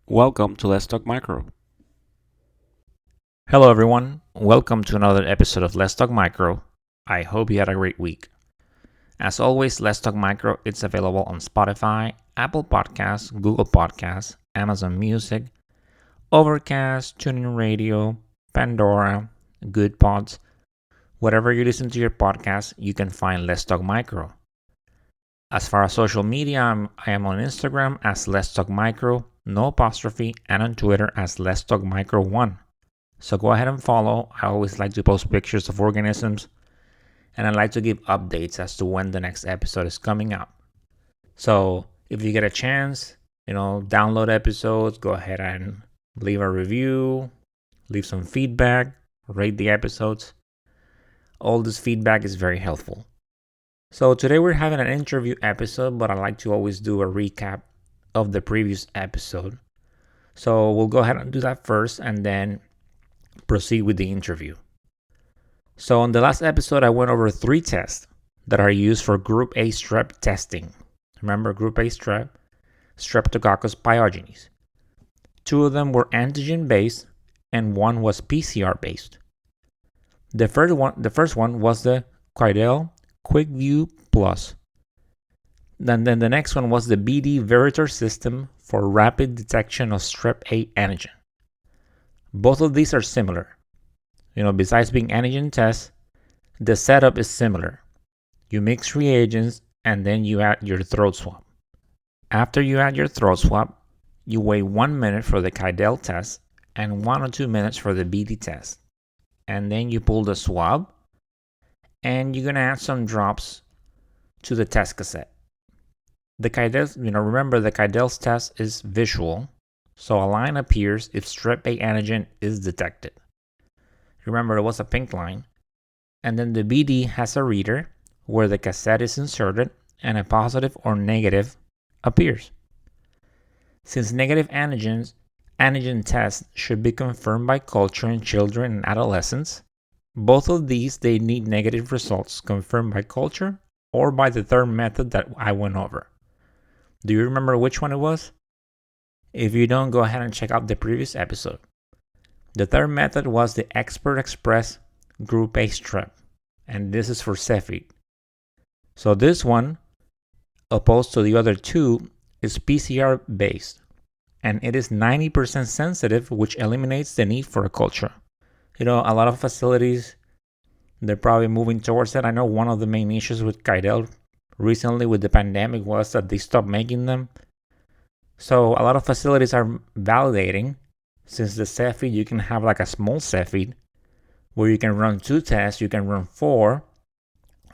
Welcome to Let's Talk Micro. Hello, everyone. Welcome to another episode of Let's Talk Micro. I hope you had a great week. As always, Let's Talk Micro is available on Spotify, Apple Podcasts, Google Podcasts, Amazon Music, Overcast, TuneIn Radio, Pandora, Good Pods. Whatever you listen to your podcast, you can find Let's Talk Micro. As far as social media, I am on Instagram as Let's Talk Micro, no apostrophe, and on Twitter as Let's Talk Micro 1. So go ahead and follow. I always like to post pictures of organisms, and I like to give updates as to when the next episode is coming out. So if you get a chance, download episodes, go ahead and leave a review, leave some feedback, rate the episodes. All this feedback is very helpful. So today we're having an interview episode, but I like to always do a recap of the previous episode. So we'll go ahead and do that first and then proceed with the interview. So on the last episode, I went over 3 tests that are used for Group A strep testing. Remember Group A strep? Streptococcus pyogenes. 2 of them were antigen-based and 1 was PCR-based. The first one was the Quidel QuickView Plus. Then the next one was the BD Veritor system for rapid detection of strep A antigen. Both of these are similar. Besides being antigen tests, the setup is similar. You mix reagents and then you add your throat swab. After you add your throat swab, you wait 1 minute for the Quidel test and 1 or 2 minutes for the BD test. And then you pull the swab and you're going to add some drops to the test cassette. The Quidel, remember the Quidel's test is visual, so a line appears if strep A antigen is detected. Remember, it was a pink line. And then the BD has a reader where the cassette is inserted and a positive or negative appears. Since negative antigen tests should be confirmed by culture in children and adolescents, both of these, they need negative results confirmed by culture or by the third method that I went over. Do you remember which one it was? If you don't, go ahead and check out the previous episode. The third method was the Expert Express Group A strep, and this is for Cepheid. So this one, opposed to the other 2, is PCR based, and it is 90% sensitive, which eliminates the need for a culture. A lot of facilities, they're probably moving towards it. I know one of the main issues with Quidel recently with the pandemic was that they stopped making them. So a lot of facilities are validating, since the Cepheid, you can have like a small Cepheid where you can run 2 tests, you can run 4.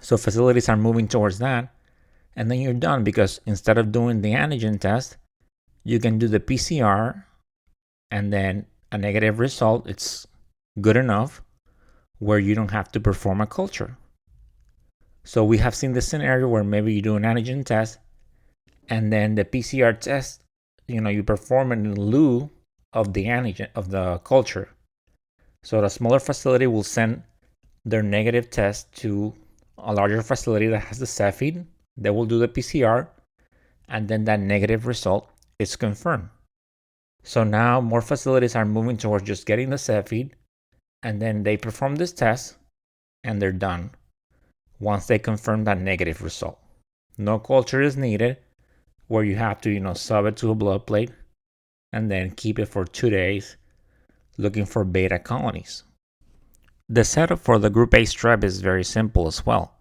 So facilities are moving towards that. And then you're done, because instead of doing the antigen test, you can do the PCR, and then a negative result, it's good enough where you don't have to perform a culture. So we have seen this scenario where maybe you do an antigen test and then the PCR test, you perform it in lieu of the antigen, of the culture. So the smaller facility will send their negative test to a larger facility that has the Cepheid. They will do the PCR, and then that negative result is confirmed. So now more facilities are moving towards just getting the Cepheid, and then they perform this test, and they're done once they confirm that negative result. No culture is needed, where you have to, sub it to a blood plate and then keep it for 2 days looking for beta colonies. The setup for the Group A strep is very simple as well.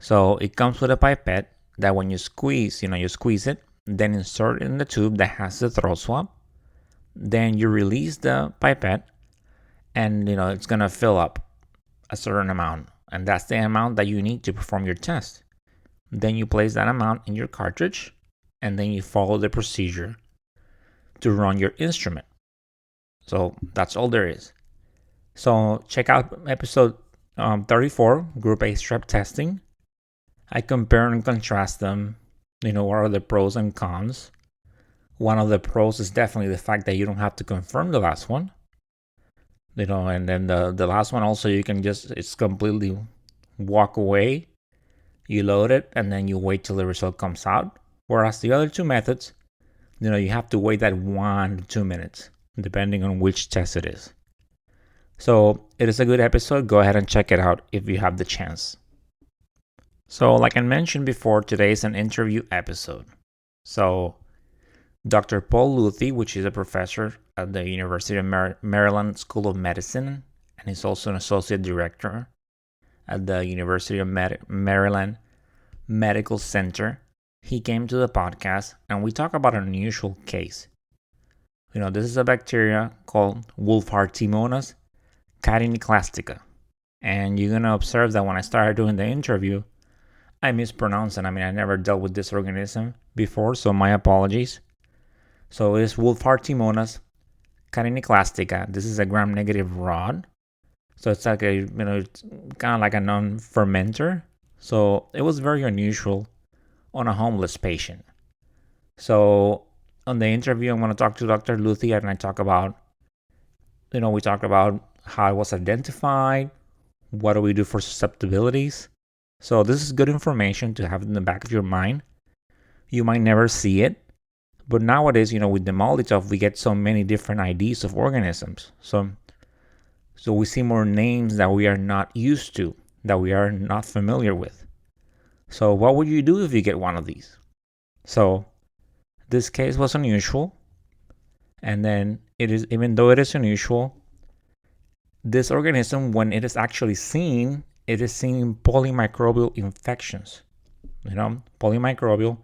So it comes with a pipette that when you squeeze, you squeeze it, then insert it in the tube that has the throat swab. Then you release the pipette and, it's going to fill up a certain amount. And that's the amount that you need to perform your test. Then you place that amount in your cartridge, and then you follow the procedure to run your instrument. So that's all there is. So check out episode 34, Group A strep testing. I compare and contrast them. What are the pros and cons? One of the pros is definitely the fact that you don't have to confirm the last one. And then the last one also, you can it's completely walk away. You load it and then you wait till the result comes out. Whereas the other 2 methods, you have to wait that 1 to 2 minutes, depending on which test it is. So it is a good episode. Go ahead and check it out if you have the chance. So like I mentioned before, today is an interview episode. So Dr. Paul Luethy, which is a professor at the University of Maryland School of Medicine, and he's also an associate director at the University of Maryland Medical Center. He came to the podcast and we talk about an unusual case. This is a bacteria called Wohlfahrtiimonas chitiniclastica. And you're going to observe that when I started doing the interview, I mispronounced it. I never dealt with this organism before, so my apologies. So it is Wohlfahrtiimonas chitiniclastica. This is a gram-negative rod. So it's like it's kind of like a non-fermenter. So it was very unusual on a homeless patient. So on the interview, I'm going to talk to Dr. Luethy, and I talk about, we talked about how it was identified, what do we do for susceptibilities. So this is good information to have in the back of your mind. You might never see it, but nowadays, with the Molotov, we get so many different IDs of organisms. So we see more names that we are not used to, that we are not familiar with. So what would you do if you get one of these? So this case was unusual. And then even though it is unusual, this organism, when it is actually seen, it is seen in polymicrobial infections. Polymicrobial,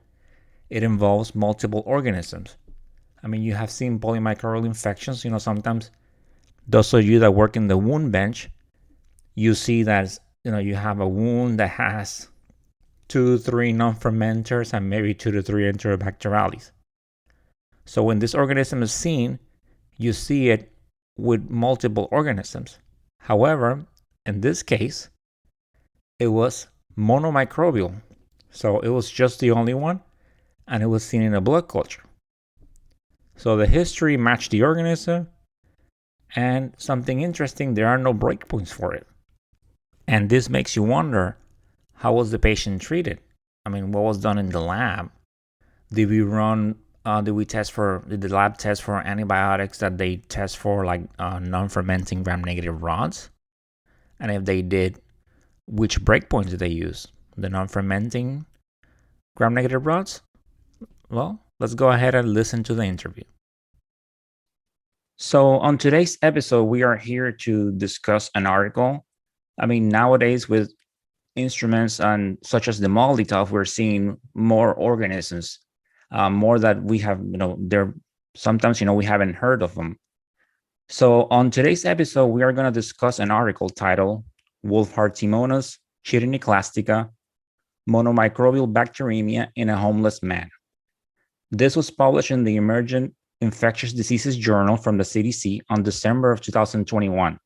it involves multiple organisms. You have seen polymicrobial infections. Sometimes those of you that work in the wound bench, you see that, you have a wound that has 2-3 non-fermenters and maybe 2-3 enterobacteriales. So when this organism is seen, you see it with multiple organisms. However, in this case, it was monomicrobial. So it was just the only one, and it was seen in a blood culture. So the history matched the organism, and something interesting, there are no breakpoints for it. And this makes you wonder, how was the patient treated? What was done in the lab? Did the lab test for antibiotics that they test for, like non-fermenting gram-negative rods? And if they did, which breakpoints did they use? The non-fermenting gram-negative rods? Well, let's go ahead and listen to the interview. So on today's episode, we are here to discuss an article. Nowadays with instruments and such as the Molotov, we're seeing more organisms, more that we have, there sometimes, we haven't heard of them. So on today's episode, we are going to discuss an article titled Wohlfahrtiimonas chitiniclastica, monomicrobial bacteremia in a homeless man. This was published in the Emergent Infectious Diseases journal from the CDC on December of 2021.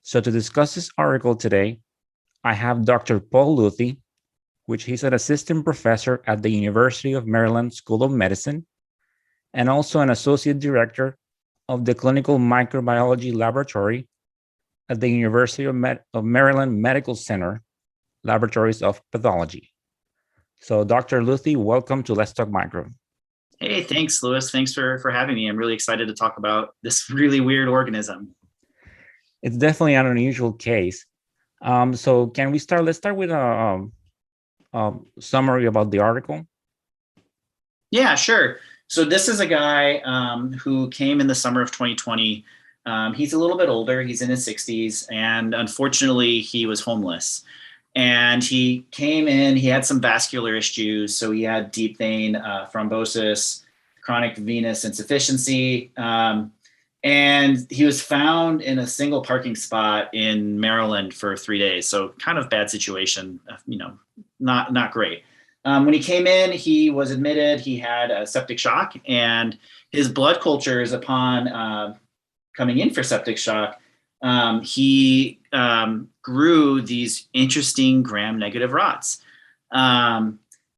So to discuss this article today, I have Dr. Paul Luethy, which he's an assistant professor at the University of Maryland School of Medicine, and also an associate director of the Clinical Microbiology Laboratory at the University of Maryland Medical Center, Laboratories of Pathology. So Dr. Luethy, welcome to Let's Talk Micro. Hey, thanks, Louis. Thanks for having me. I'm really excited to talk about this really weird organism. It's definitely an unusual case. So can we start? Let's start with a summary about the article. Yeah, sure. So this is a guy who came in the summer of 2020. He's a little bit older. He's in his 60s, and unfortunately, he was homeless. And he came in, he had some vascular issues. So he had deep vein thrombosis, chronic venous insufficiency. And he was found in a single parking spot in Maryland for 3 days. So kind of bad situation, not great. When he came in, he was admitted, he had a septic shock, and his blood cultures upon coming in for septic shock, he grew these interesting gram-negative rods.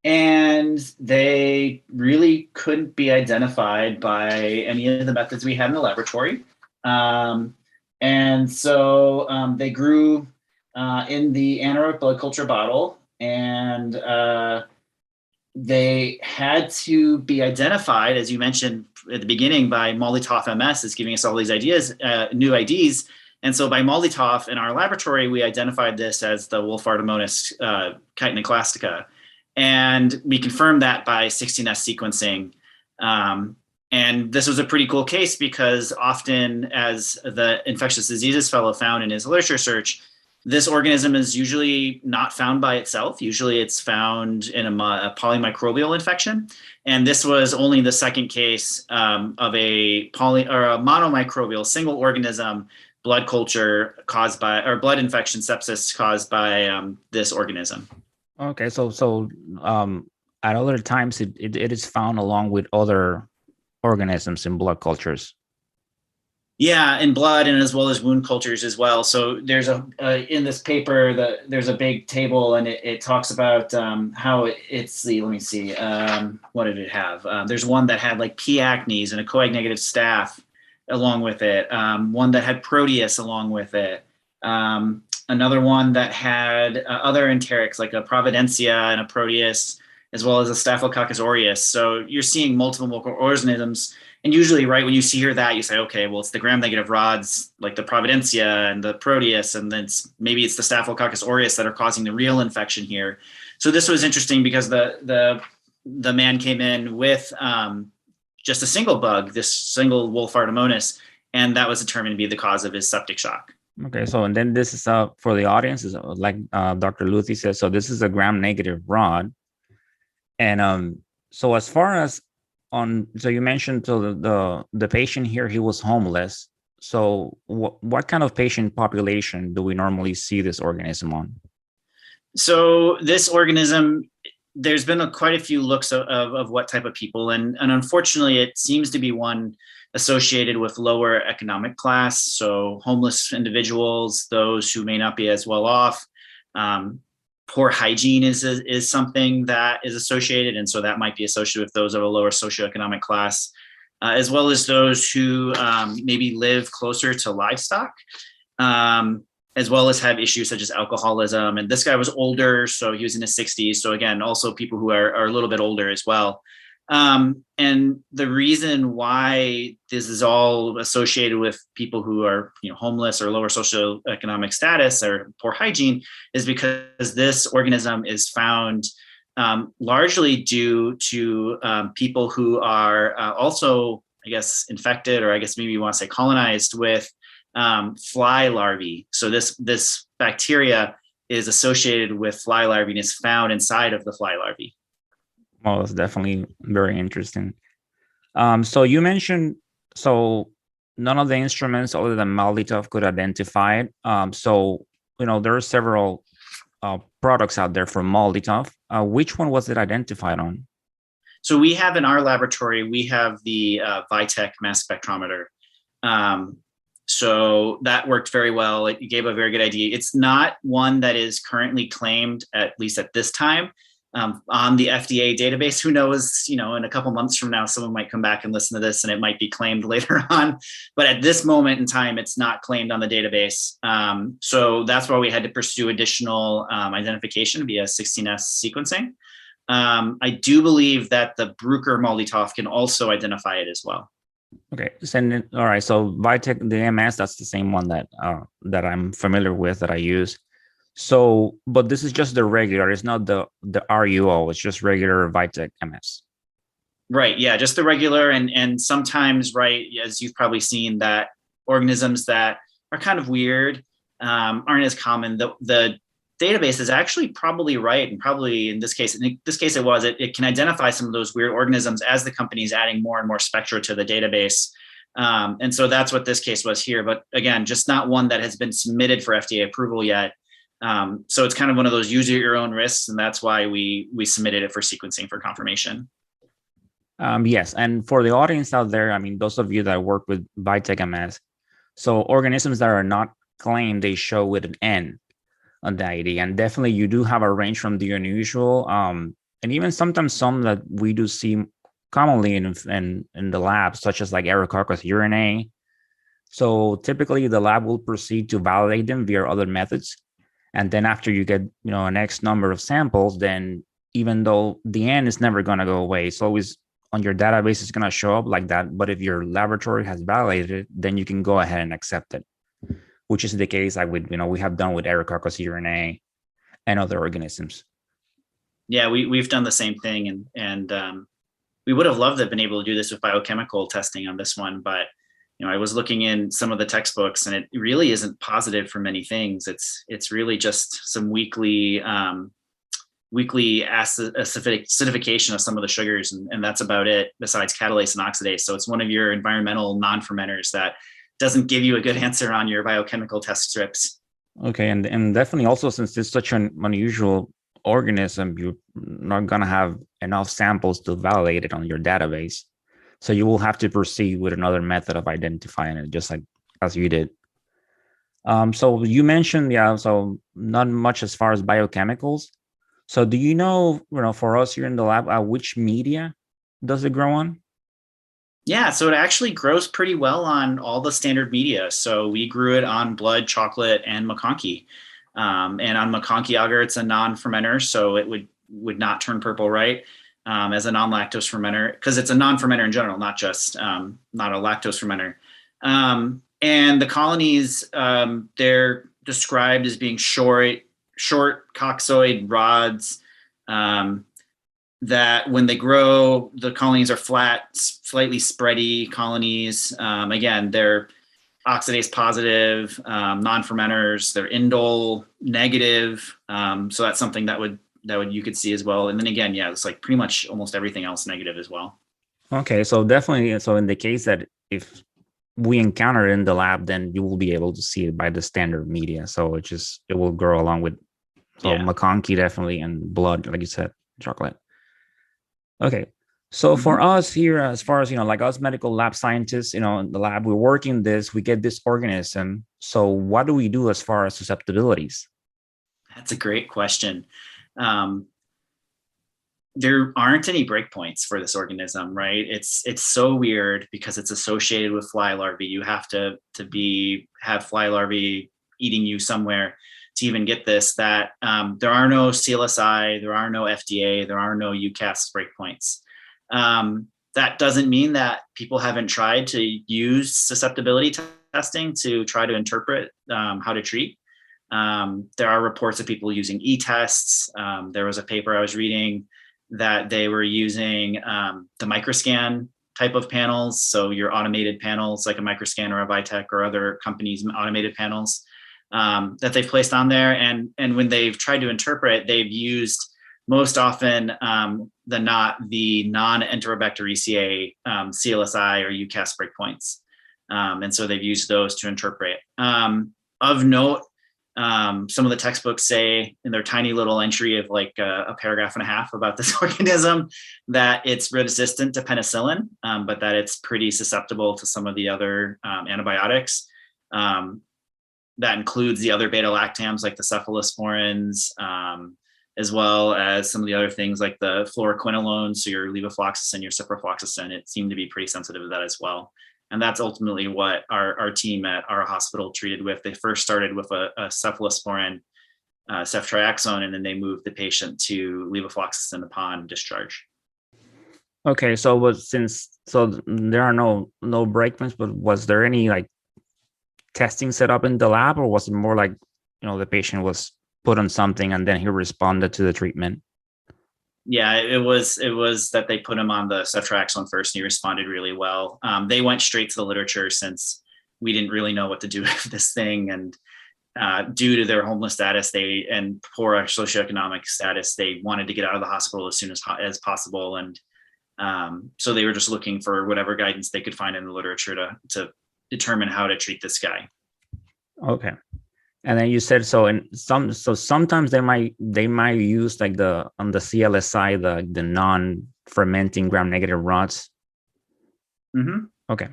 And they really couldn't be identified by any of the methods we had in the laboratory. And so they grew in the anaerobic blood culture bottle. And they had to be identified, as you mentioned at the beginning, by Molotov MS is giving us all these ideas, new IDs. And so by Molotov in our laboratory, we identified this as the Wohlfahrtiimonas chitiniclastica. And we confirmed that by 16S sequencing. And this was a pretty cool case because often, as the infectious diseases fellow found in his literature search, this organism is usually not found by itself. Usually it's found in a polymicrobial infection. And this was only the second case of a monomicrobial single organism blood culture caused by, or blood infection sepsis caused by this organism. Okay, so at other times it is found along with other organisms in blood cultures. Yeah, in blood and as well as wound cultures as well. So there's in this paper there's a big table and it talks about how it's the, let me see, what did it have? There's one that had like P. acnes and a coag-negative staph along with it. One that had Proteus along with it. Another one that had other enterics like a Providencia and a Proteus, as well as a Staphylococcus aureus. So you're seeing multiple microorganisms. And usually, right, when you see here that, you say, okay, well, it's the gram-negative rods, like the Providencia and the Proteus, and then maybe it's the Staphylococcus aureus that are causing the real infection here. So this was interesting because the man came in with just a single bug, this single Wohlfahrtiimonas, and that was determined to be the cause of his septic shock. Okay, so and then this is for the audience, is like Dr. Luethy says, so this is a gram-negative rod. And so as far as so you mentioned so the patient here, he was homeless. So what kind of patient population do we normally see this organism on? So this organism, there's been quite a few looks of what type of people, and unfortunately it seems to be one associated with lower economic class. So homeless individuals, those who may not be as well off. Poor hygiene is something that is associated, and so that might be associated with those of a lower socioeconomic class, as well as those who maybe live closer to livestock, as well as have issues such as alcoholism. And this guy was older, so he was in his 60s. So again, also people who are a little bit older as well. And the reason why this is all associated with people who are, homeless or lower socioeconomic status or poor hygiene is because this organism is found largely due to people who are also, I guess, infected, or I guess maybe you want to say colonized with fly larvae. So this bacteria is associated with fly larvae and is found inside of the fly larvae. Well, that's definitely very interesting. So you mentioned, so none of the instruments other than Molotov could identify it. So, there are several products out there from Molotov. Which one was it identified on? So we have in our laboratory, we have the Vitek mass spectrometer. So that worked very well. It gave a very good idea. It's not one that is currently claimed, at least at this time, on the FDA database. Who knows, in a couple months from now, someone might come back and listen to this and it might be claimed later on. But at this moment in time, it's not claimed on the database. So that's why we had to pursue additional identification via 16S sequencing. I do believe that the Bruker Molotov can also identify it as well. Okay, all right. So Vitek, the MS, that's the same one that I'm familiar with, that I use. So, but this is just the regular. It's not the RUO. It's just regular Vitek MS. Right. Yeah. Just the regular. And sometimes, right, as you've probably seen, that organisms that are kind of weird aren't as common. The database is actually probably right. And probably in this case it can identify some of those weird organisms as the company is adding more and more spectra to the database. And so that's what this case was here. But again, just not one that has been submitted for FDA approval yet. So it's kind of one of those use at your own risks, and that's why we submitted it for sequencing for confirmation. Yes, and for the audience out there, I mean, those of you that work with Vitek MS, so organisms that are not claimed, they show with an N on the ID, and definitely you do have a range from the unusual, and even sometimes some that we do see commonly in the lab, such as like Erococcus urinae. So typically the lab will proceed to validate them via other methods. And then after you get, an X number of samples, then even though the N is never going to go away. It's always on your database, it's going to show up like that. But if your laboratory has validated it, then you can go ahead and accept it, which is the case like with, we have done with Ericoccus urinae and other organisms. Yeah, we've done the same thing, and we would have loved to have been able to do this with biochemical testing on this one, but I was looking in some of the textbooks, and it really isn't positive for many things. It's really just some weekly acidification of some of the sugars, and that's about it. Besides catalase and oxidase, so it's one of your environmental non-fermenters that doesn't give you a good answer on your biochemical test strips. Okay, and definitely also, since it's such an unusual organism, you're not going to have enough samples to validate it on your database. So you will have to proceed with another method of identifying it, just like as you did. So you mentioned, so not much as far as biochemicals. So do you know, for us here in the lab, which media does it grow on? Yeah, so it actually grows pretty well on all the standard media. So we grew it on blood, chocolate, and McConkey. And on McConkey agar, it's a non-fermenter, so it would not turn purple, right? As a non-lactose fermenter, because it's a non-fermenter in general, not just not a lactose fermenter. And the colonies, they're described as being short coxoid rods. That when they grow, the colonies are flat, slightly spready colonies. Again, they're oxidase positive, non-fermenters. They're indole negative. So that's something that you could see as well. And then again, it's like pretty much almost everything else negative as well. Okay, so definitely. So in the case that if we encounter it in the lab, then you will be able to see it by the standard media. So it will grow along with McConkey definitely, and blood, like you said, chocolate. Okay. So for us here, as far as, like us medical lab scientists, in the lab, we're working this, we get this organism. So what do we do as far as susceptibilities? That's a great question. There aren't any breakpoints for this organism, right? It's so weird because it's associated with fly larvae. You have to have fly larvae eating you somewhere to even get this, that there are no CLSI, there are no FDA, there are no UCAS breakpoints. That doesn't mean that people haven't tried to use susceptibility testing to try to interpret how to treat. There are reports of people using e-tests. There was a paper I was reading that they were using the microscan type of panels. So your automated panels like a microscan or a Vitek or other companies' automated panels that they've placed on there. And when they've tried to interpret, they've used most often the non-Enterobacteriaceae CLSI or UCAS breakpoints. And so they've used those to interpret. Of note, some of the textbooks say in their tiny little entry of like a paragraph and a half about this organism that it's resistant to penicillin, but that it's pretty susceptible to some of the other antibiotics. That includes the other beta-lactams like the cephalosporins, as well as some of the other things like the fluoroquinolones, so your levofloxacin, your ciprofloxacin. It seemed to be pretty sensitive to that as well. And that's ultimately what our team at our hospital treated with. They first started with a cephalosporin, ceftriaxone, and then they moved the patient to levofloxacin upon discharge. Okay, so there are no breakpoints, but was there any like testing set up in the lab, or was it more like the patient was put on something and then he responded to the treatment? Yeah, it was that they put him on the ceftriaxone first and he responded really well. They went straight to the literature since we didn't really know what to do with this thing. And due to their homeless status and poor socioeconomic status, they wanted to get out of the hospital as soon as possible. And so they were just looking for whatever guidance they could find in the literature to determine how to treat this guy. Okay. And then you said sometimes they might use like on the CLSI the non-fermenting gram-negative rods. Mm-hmm. Okay.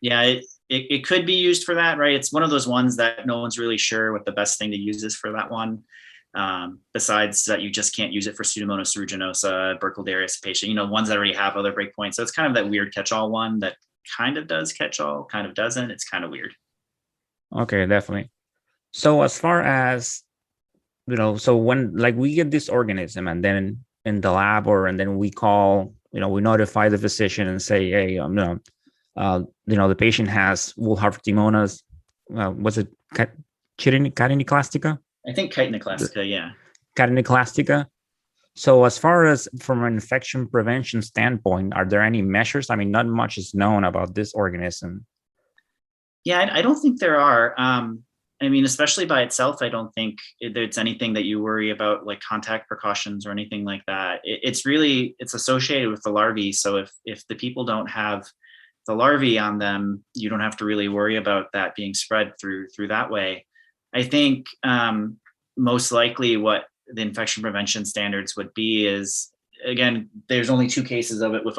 Yeah, it could be used for that, right? It's one of those ones that no one's really sure what the best thing to use is for that one. Besides that, you just can't use it for Pseudomonas aeruginosa, Burkholderia patient, ones that already have other breakpoints. So it's kind of that weird catch-all one that kind of does catch-all, kind of doesn't. It's kind of weird. Okay, definitely. So as far as, so when like we get this organism and then in the lab, and then we call, we notify the physician and say, hey, the patient has Wohlfahrtiimonas. Was it chitiniclastica? I think chitiniclastica, yeah. Chitiniclastica. So as far as from an infection prevention standpoint, are there any measures? I mean, not much is known about this organism. Yeah, I don't think there are. I mean, especially by itself, I don't think there's anything that you worry about, like contact precautions or anything like that. It's associated with the larvae. So if the people don't have the larvae on them, you don't have to really worry about that being spread through that way. I think most likely what the infection prevention standards would be is, again, there's only 2 cases of it with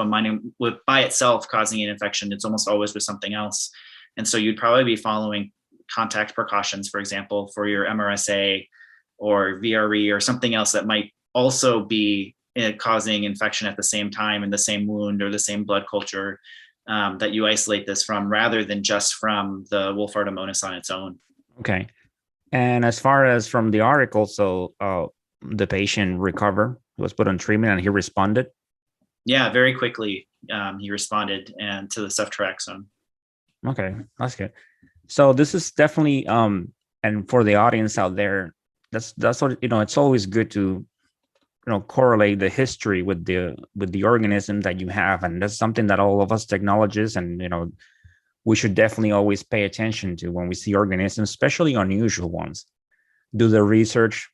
by itself causing an infection. It's almost always with something else. And so you'd probably be following contact precautions, for example, for your MRSA or VRE or something else that might also be causing infection at the same time in the same wound or the same blood culture, that you isolate this from, rather than just from the Wohlfahrtiimonas on its own. Okay. And as far as from the article, so the patient recovered, was put on treatment, and he responded? Yeah, very quickly he responded and to the ceftriaxone. Okay, that's good. So this is definitely, and for the audience out there, that's what, it's always good to, correlate the history with the organism that you have. And that's something that all of us technologists and, we should definitely always pay attention to when we see organisms, especially unusual ones. Do the research,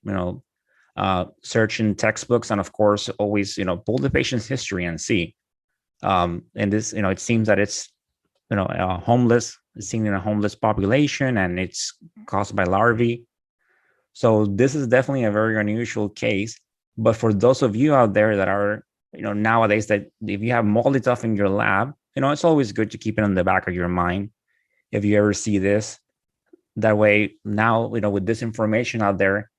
search in textbooks, and of course, always, pull the patient's history and see. And this, it seems that it's, homeless, seen in a homeless population, and it's caused by larvae. So this is definitely a very unusual case. But for those of you out there that are, nowadays, that if you have moldy stuff in your lab, it's always good to keep it in the back of your mind if you ever see this. That way, now, with this information out there,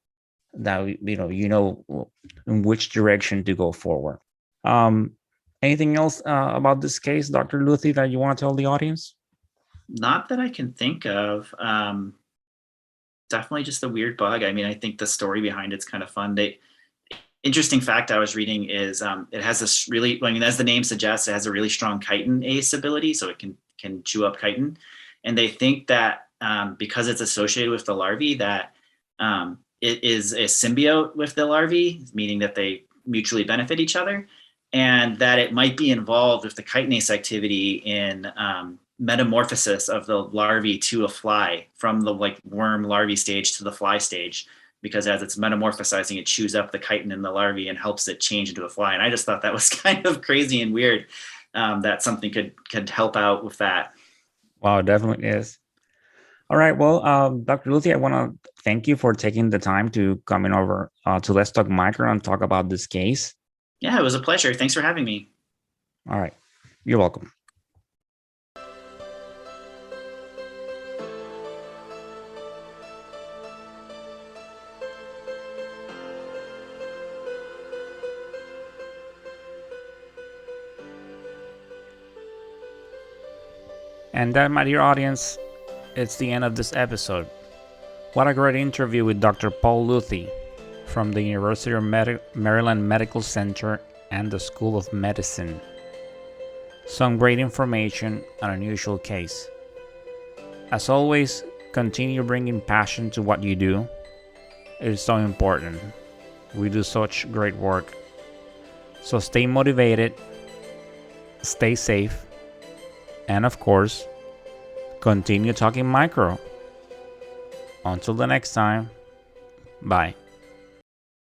that you know in which direction to go forward. Anything else about this case, Dr. Luethy, that you want to tell the audience? Not that I can think of. Definitely just a weird bug. I mean, I think the story behind it's kind of fun. Interesting fact I was reading is it has this really, I mean, as the name suggests, it has a really strong chitin-ase ability, so it can chew up chitin. And they think that because it's associated with the larvae, that it is a symbiote with the larvae, meaning that they mutually benefit each other, and that it might be involved with the chitinase activity in metamorphosis of the larvae to a fly, from the worm larvae stage to the fly stage, because as it's metamorphosizing, it chews up the chitin in the larvae and helps it change into a fly. And I just thought that was kind of crazy and weird, that something could help out with that. Wow, it definitely is. All right. Well, Dr. Luethy, I want to thank you for taking the time to come in over to Let's Talk Micro and talk about this case. Yeah, it was a pleasure. Thanks for having me. All right. You're welcome. And that, my dear audience, it's the end of this episode. What a great interview with Dr. Paul Luethy from the University of Maryland Medical Center and the School of Medicine. Some great information, an unusual case. As always, continue bringing passion to what you do. It is so important. We do such great work. So stay motivated, stay safe, and of course, continue talking micro. Until the next time, bye.